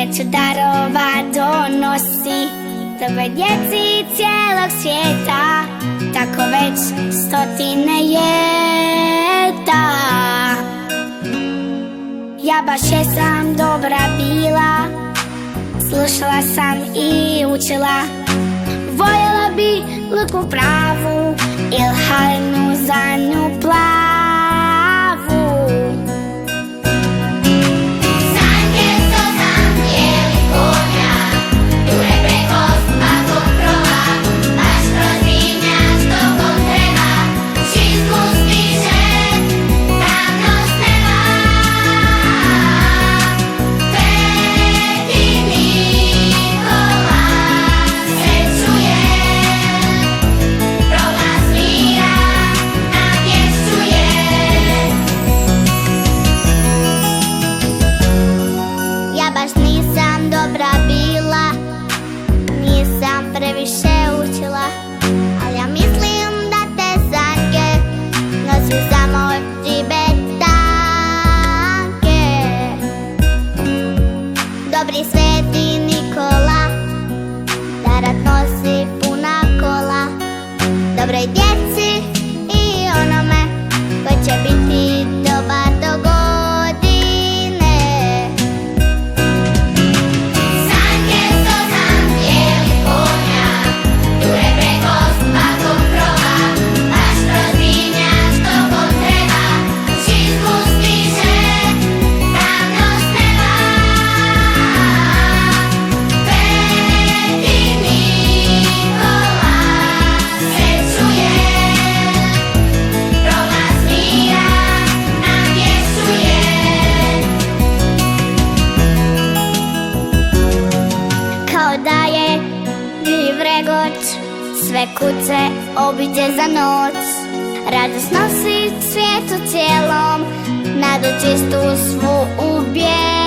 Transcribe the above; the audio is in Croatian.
sreću darova donosi tebe djeci cijelog svijeta, tako već stotine ljeta. Ja baš jesam dobra bila, slušala sam i učila. Voljela bi luku pravu il haljnu zadnju plavu. Previše učila, ali ja mislim da te sanke nosi samo džibetanke. Dobri sveti Nikola da rad nosi puna kola, dobroj djeci i onome ko će biti dobar do godine. Sve kuće obiđe za noć, radost nosi svijetu cijelom, nadu čistu svu u bijel.